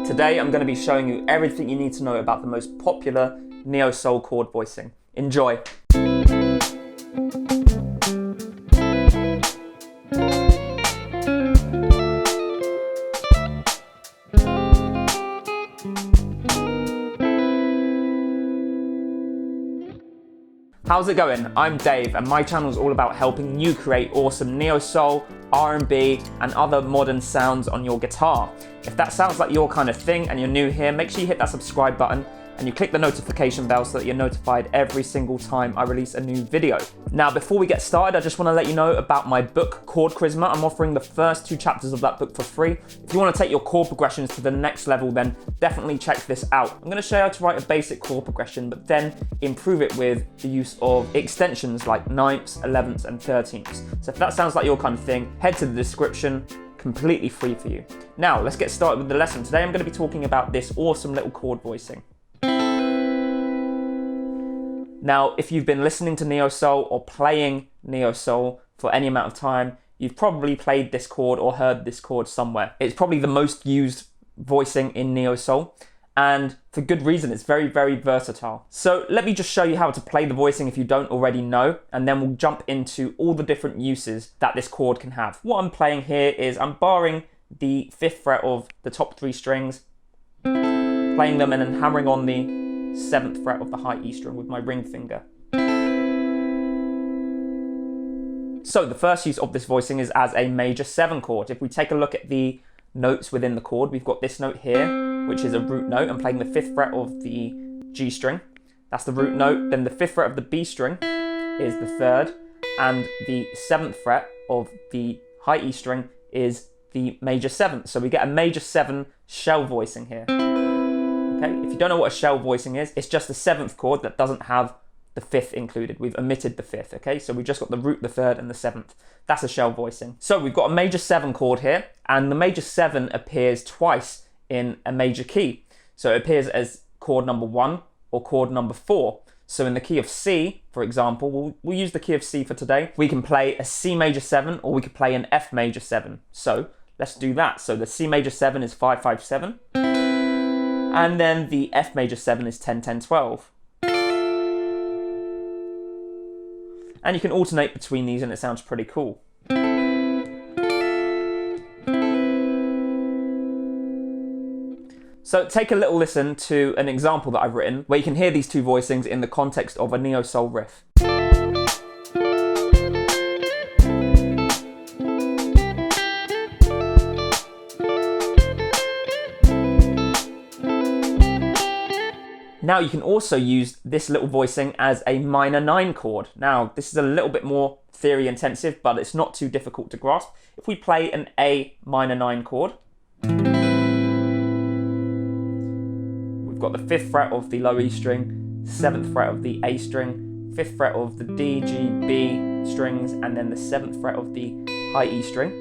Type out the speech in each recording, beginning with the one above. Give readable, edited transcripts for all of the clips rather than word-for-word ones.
Today I'm going to be showing you everything you need to know about the most popular neo-soul chord voicing. Enjoy! How's it going? I'm Dave and my channel is all about helping you create awesome neo-soul, R&B and other modern sounds on your guitar. If that sounds like your kind of thing and you're new here, make sure you hit that subscribe button and you click the notification bell so that you're notified every single time I release a new video. Now, before we get started, I just want to let you know about my book, Chord Charisma. I'm offering the first 2 chapters of that book for free. If you want to take your chord progressions to the next level, then definitely check this out. I'm going to show you how to write a basic chord progression, but then improve it with the use of extensions like 9ths, 11ths, and 13ths. So if that sounds like your kind of thing, head to the description, completely free for you. Now, let's get started with the lesson. Today I'm going to be talking about this awesome little chord voicing. Now, if you've been listening to neo-soul or playing neo-soul for any amount of time, you've probably played this chord or heard this chord somewhere. It's probably the most used voicing in neo-soul, and for good reason. It's very, very versatile. So let me just show you how to play the voicing if you don't already know, and then we'll jump into all the different uses that this chord can have. What I'm playing here is I'm barring the 5th fret of the top 3 strings, playing them and then hammering on the 7th fret of the high E string with my ring finger. So the first use of this voicing is as a major 7 chord. If we take a look at the notes within the chord, we've got this note here, which is a root note. I'm playing the 5th fret of the G string. That's the root note. Then the 5th fret of the B string is the 3rd, and the 7th fret of the high E string is the major 7th. So we get a major 7 shell voicing here. Okay, if you don't know what a shell voicing is, it's just the 7th chord that doesn't have the 5th included. We've omitted the 5th, okay? So we've just got the root, the 3rd, and the 7th. That's a shell voicing. So we've got a major 7 chord here, and the major 7 appears twice in a major key. So it appears as chord number 1 or chord number 4. So in the key of C, for example, we'll use the key of C for today. We can play a C major 7, or we could play an F major 7. So let's do that. So the C major 7 is 5-5-7. And then the F major 7 is 10-10-12. And you can alternate between these and it sounds pretty cool. So take a little listen to an example that I've written where you can hear these 2 voicings in the context of a neo-soul riff. Now you can also use this little voicing as a minor 9 chord. Now this is a little bit more theory intensive, but it's not too difficult to grasp. If we play an A minor 9 chord, we've got the 5th fret of the low E string, 7th fret of the A string, 5th fret of the D, G, B strings, and then the 7th fret of the high E string.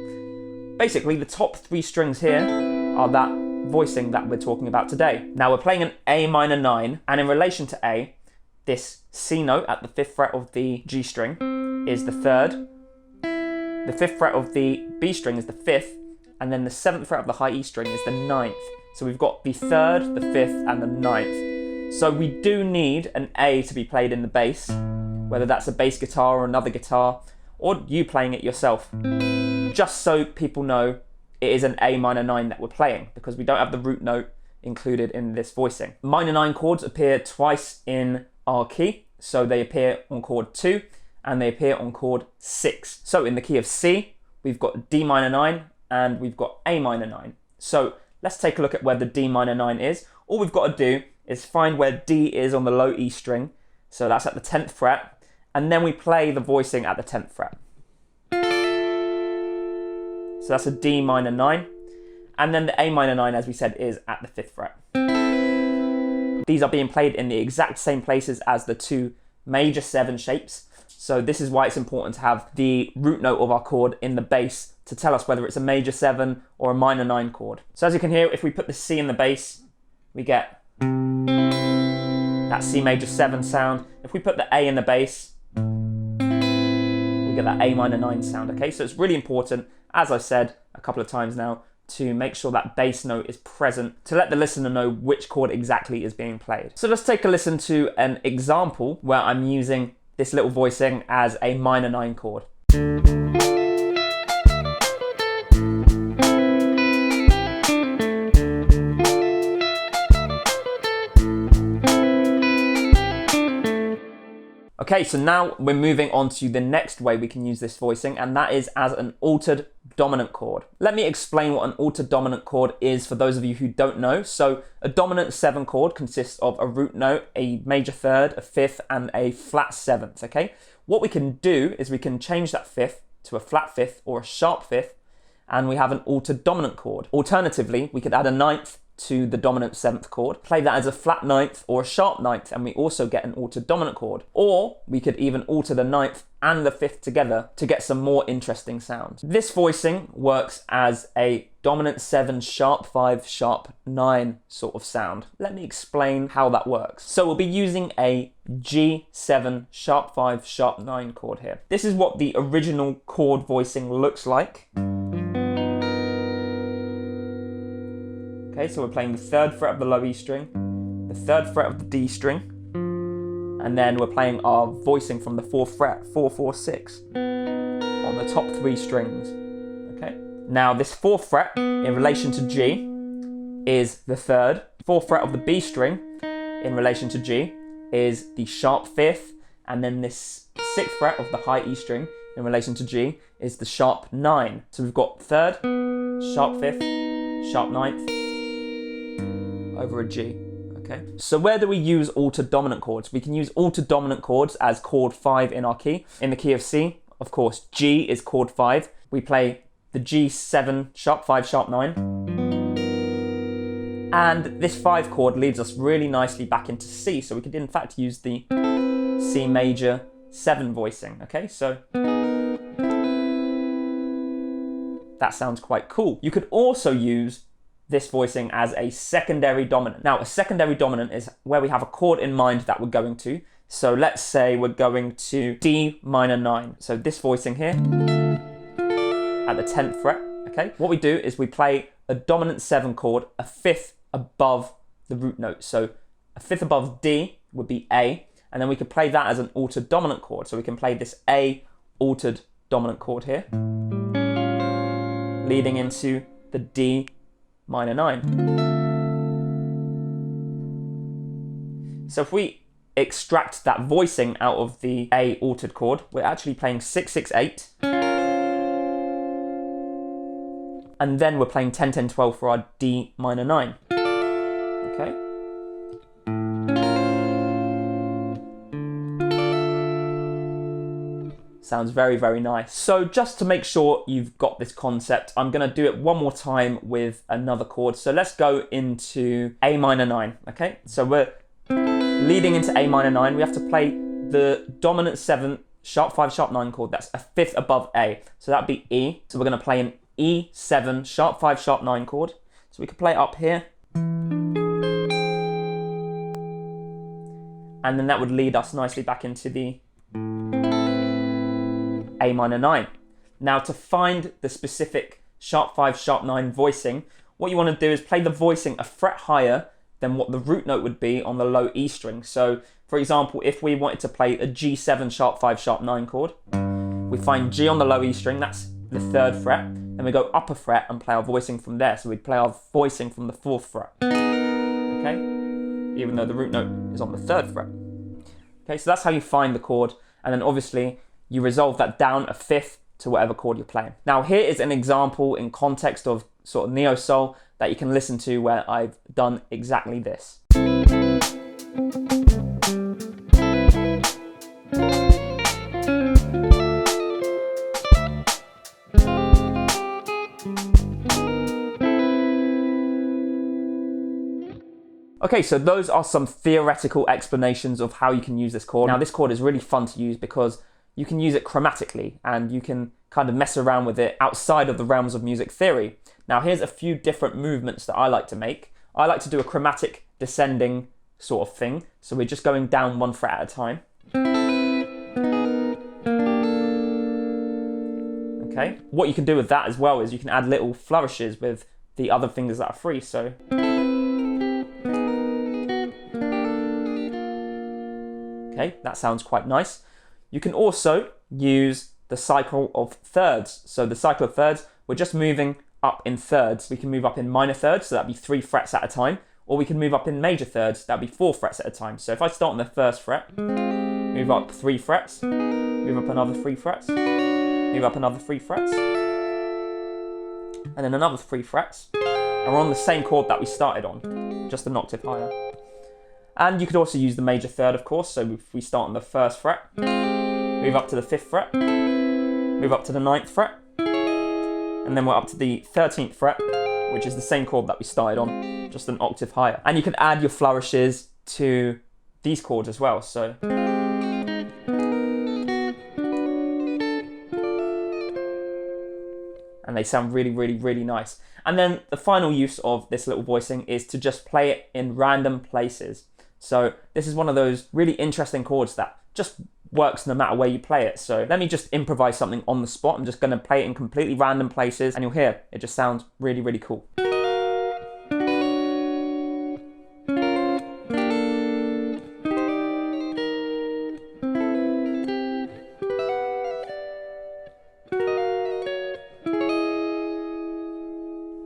Basically the top 3 strings here are that voicing that we're talking about today. Now we're playing an A minor 9, and in relation to A, this C note at the 5th fret of the G string is the 3rd, the 5th fret of the B string is the 5th, and then the 7th fret of the high E string is the 9th. So we've got the 3rd, the 5th, and the 9th. So we do need an A to be played in the bass, whether that's a bass guitar or another guitar, or you playing it yourself. Just so people know it is an A minor 9 that we're playing, because we don't have the root note included in this voicing. Minor 9 chords appear twice in our key, so they appear on chord 2 and they appear on chord 6. So in the key of C, we've got D minor 9 and we've got A minor 9. So let's take a look at where the D minor 9 is. All we've got to do is find where D is on the low E string, so that's at the 10th fret, and then we play the voicing at the 10th fret. So that's a D minor 9. And then the A minor 9, as we said, is at the 5th fret. These are being played in the exact same places as the 2 major 7 shapes. So this is why it's important to have the root note of our chord in the bass to tell us whether it's a major 7 or a minor 9 chord. So as you can hear, if we put the C in the bass, we get that C major 7 sound. If we put the A in the bass, we get that A minor 9 sound, okay? So it's really important, as I said a couple of times now, to make sure that bass note is present to let the listener know which chord exactly is being played. So let's take a listen to an example where I'm using this little voicing as a minor 9 chord. Okay, so now we're moving on to the next way we can use this voicing, and that is as an altered dominant chord. Let me explain what an altered dominant chord is for those of you who don't know. So a dominant 7 chord consists of a root note, a major third, a fifth, and a flat 7th, okay? What we can do is we can change that fifth to a flat 5th or a sharp 5th, and we have an altered dominant chord. Alternatively, we could add a 9th to the dominant 7th chord, play that as a flat 9th or a sharp 9th, and we also get an altered dominant chord. Or we could even alter the 9th and the 5th together to get some more interesting sounds. This voicing works as a dominant 7 sharp 5 sharp 9 sort of sound. Let me explain how that works. So we'll be using a G7 sharp 5 sharp 9 chord here. This is what the original chord voicing looks like. Okay, so we're playing the 3rd fret of the low E string, the 3rd fret of the D string, and then we're playing our voicing from the 4th fret, 4, 4, 6, on the top 3 strings. Okay. Now this 4th fret in relation to G is the 3rd. 4th fret of the B string in relation to G is the sharp 5th, and then this 6th fret of the high E string in relation to G is the sharp 9. So we've got 3rd, sharp 5th, sharp 9th, over a G, okay? So where do we use altered dominant chords? We can use altered dominant chords as chord 5 in our key. In the key of C, of course, G is chord 5. We play the G7 sharp 5 sharp 9. And this 5 chord leads us really nicely back into C, so we could in fact use the C major 7 voicing, okay? So that sounds quite cool. You could also use this voicing as a secondary dominant. Now, a secondary dominant is where we have a chord in mind that we're going to. So let's say we're going to D minor 9. So this voicing here at the 10th fret, okay? What we do is we play a dominant 7 chord, a 5th above the root note. So a 5th above D would be A, and then we could play that as an altered dominant chord. So we can play this A altered dominant chord here, leading into the D minor 9. So if we extract that voicing out of the A altered chord, we're actually playing 6, 6, 8. And then we're playing 10, 10, 12 for our D minor 9. Okay? Sounds very, very nice. So just to make sure you've got this concept, I'm gonna do it one more time with another chord. So let's go into A minor 9, okay? So we're leading into A minor 9. We have to play the dominant 7 sharp 5 sharp 9 chord. That's a 5th above A. So that'd be E. So we're gonna play an E7 sharp 5 sharp 9 chord. So we could play it up here. And then that would lead us nicely back into the A minor 9. Now to find the specific sharp 5 sharp 9 voicing, what you want to do is play the voicing a fret higher than what the root note would be on the low E string. So for example, if we wanted to play a G7 sharp 5 sharp 9 chord, we find G on the low E string, that's the 3rd fret, then we go upper fret and play our voicing from there. So we'd play our voicing from the 4th fret, okay? Even though the root note is on the 3rd fret. Okay, so that's how you find the chord, and then obviously you resolve that down a 5th to whatever chord you're playing. Now here is an example in context of sort of neo-soul that you can listen to where I've done exactly this. Okay, so those are some theoretical explanations of how you can use this chord. Now this chord is really fun to use because you can use it chromatically and you can kind of mess around with it outside of the realms of music theory. Now here's a few different movements that I like to make. I like to do a chromatic descending sort of thing. So we're just going down 1 fret at a time. Okay. What you can do with that as well is you can add little flourishes with the other fingers that are free. So okay, that sounds quite nice. You can also use the cycle of thirds. So the cycle of thirds, we're just moving up in thirds. We can move up in minor thirds, so that'd be 3 frets at a time, or we can move up in major thirds, that'd be 4 frets at a time. So if I start on the first fret, move up 3 frets, move up another 3 frets, move up another 3 frets, and then another 3 frets, and we're on the same chord that we started on, just an octave higher. And you could also use the major third, of course. So if we start on the first fret, move up to the 5th fret, move up to the 9th fret, and then we're up to the 13th fret, which is the same chord that we started on, just an octave higher. And you can add your flourishes to these chords as well. So and they sound really, really, really nice. And then the final use of this little voicing is to just play it in random places. So this is one of those really interesting chords that just works no matter where you play it. So let me just improvise something on the spot. I'm just going to play it in completely random places, and you'll hear it just sounds really, really cool.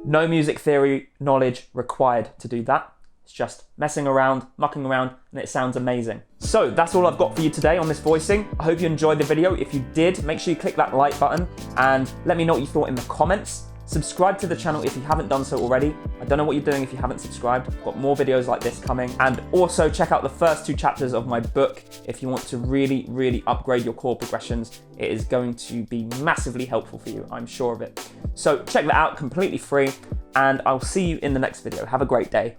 No music theory knowledge required to do that. It's just messing around, mucking around, and it sounds amazing. So that's all I've got for you today on this voicing. I hope you enjoyed the video. If you did, make sure you click that like button and let me know what you thought in the comments. Subscribe to the channel if you haven't done so already. I don't know what you're doing if you haven't subscribed. I've got more videos like this coming. And also check out the first 2 chapters of my book if you want to really, really upgrade your chord progressions. It is going to be massively helpful for you, I'm sure of it. So check that out, completely free, and I'll see you in the next video. Have a great day.